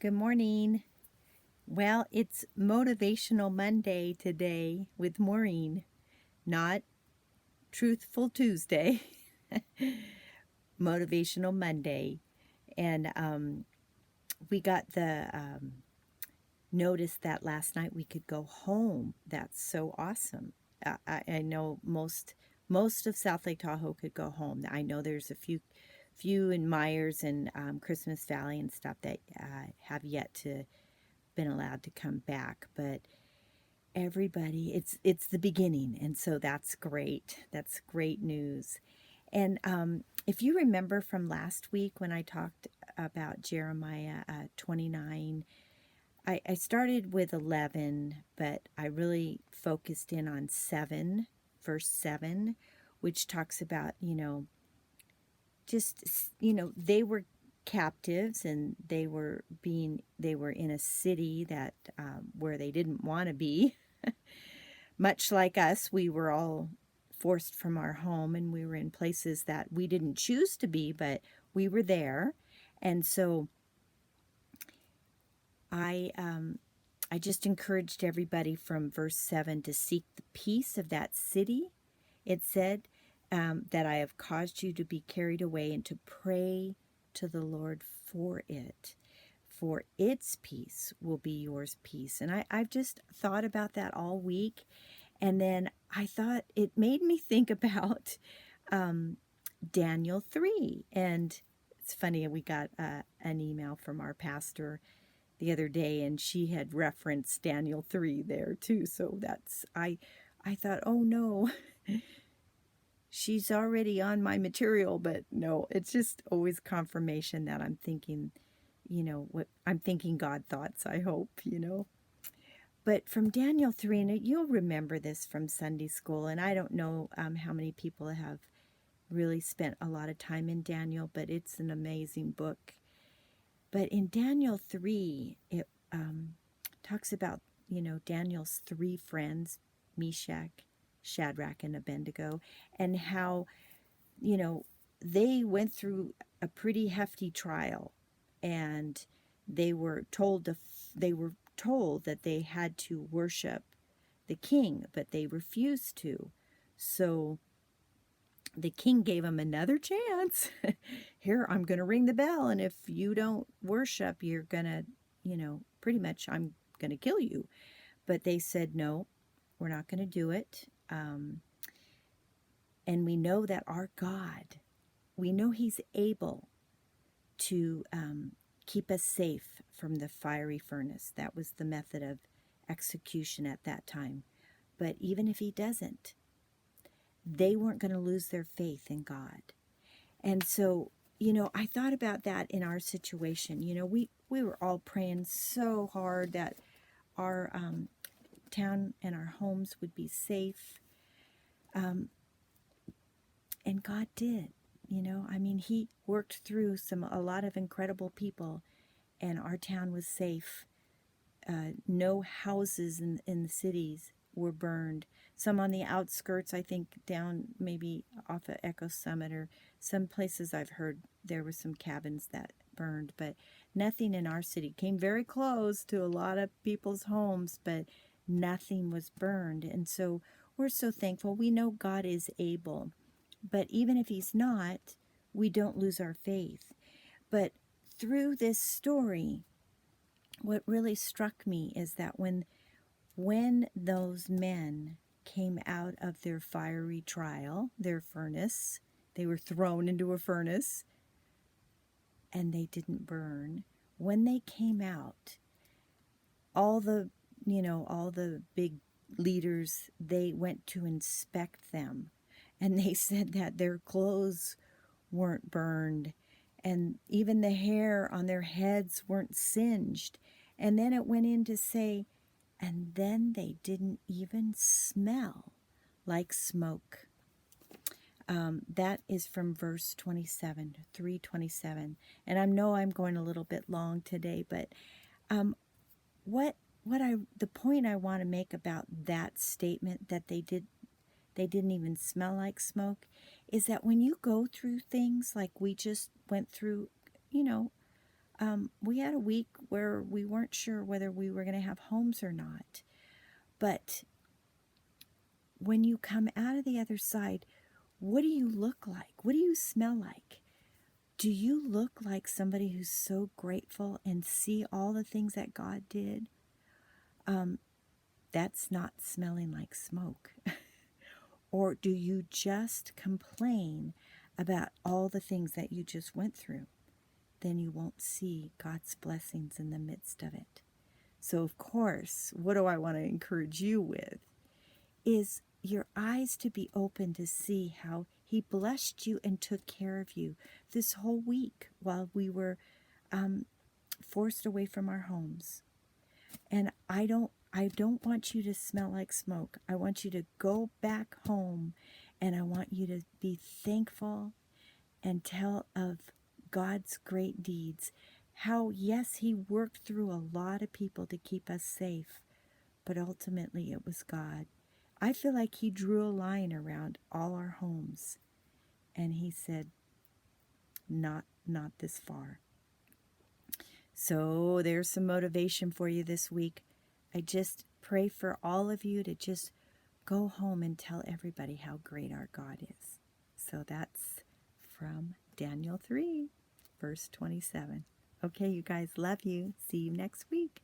Good morning. Well, it's Motivational Monday today with Maureen, not Truthful Tuesday. Motivational Monday. And we got the notice that last night we could go home. That's so awesome. I know most of South Lake Tahoe could go home. I know there's a few in Myers and Christmas Valley and stuff that have yet to been allowed to come back, but everybody, it's the beginning, and so that's great news. And if you remember from last week when I talked about Jeremiah 29, I started with 11, but I really focused in on 7, verse 7, which talks about, they were captives, and they were in a city that where they didn't want to be. Much like us, we were all forced from our home, and we were in places that we didn't choose to be, but we were there. And so I just encouraged everybody from verse 7 to seek the peace of that city. It said that I have caused you to be carried away, and to pray to the Lord for it, for its peace will be yours peace. And I've just thought about that all week. And then I thought it made me think about Daniel 3. And it's funny, we got an email from our pastor the other day, and she had referenced Daniel 3 there too. So I thought, oh no, she's already on my material. But no, it's just always confirmation that I'm thinking, what I'm thinking God thoughts, I hope. But from Daniel 3, and you'll remember this from Sunday school, and I don't know how many people have really spent a lot of time in Daniel, but it's an amazing book. But in Daniel 3, it talks about, Daniel's 3 friends, Meshach, Shadrach, and Abednego, and how, they went through a pretty hefty trial, and they were told that they had to worship the king, but they refused to. So the king gave them another chance. Here, I'm going to ring the bell, and if you don't worship, you're going to, pretty much I'm going to kill you. But they said, no, we're not going to do it. And we know that our God, we know he's able to keep us safe from the fiery furnace. That was the method of execution at that time. But even if he doesn't, they weren't going to lose their faith in God. And so, I thought about that in our situation. We were all praying so hard that our town and our homes would be safe. And God did. He worked through a lot of incredible people, and our town was safe. No houses in the cities were burned. Some on the outskirts, I think down maybe off of Echo Summit, or some places I've heard there were some cabins that burned, but nothing in our city. Came very close to a lot of people's homes, but nothing was burned. And so we're so thankful. We know God is able. But even if he's not, we don't lose our faith. But through this story, what really struck me is that when those men came out of their fiery trial, their furnace, they were thrown into a furnace, and they didn't burn. When they came out, all the big leaders, they went to inspect them, and they said that their clothes weren't burned, and even the hair on their heads weren't singed. And then it went in to say, and then they didn't even smell like smoke. That is from verse 27, 3:27. And I know I'm going a little bit long today, but the point I want to make about that statement, that they didn't even smell like smoke, is that when you go through things like we just went through, We had a week where we weren't sure whether we were going to have homes or not. But when you come out of the other side, what do you look like? What do you smell like? Do you look like somebody who's so grateful and see all the things that God did? That's not smelling like smoke. Or do you just complain about all the things that you just went through? Then you won't see God's blessings in the midst of it. So, of course, what do I want to encourage you with? Is your eyes to be open to see how He blessed you and took care of you this whole week while we were forced away from our homes. And I don't want you to smell like smoke. I want you to go back home, and I want you to be thankful and tell of God's great deeds. How, yes, He worked through a lot of people to keep us safe, but ultimately it was God. I feel like He drew a line around all our homes, and He said, not this far. So there's some motivation for you this week. I just pray for all of you to just go home and tell everybody how great our God is. So that's from Daniel 3, verse 27. Okay, you guys, love you. See you next week.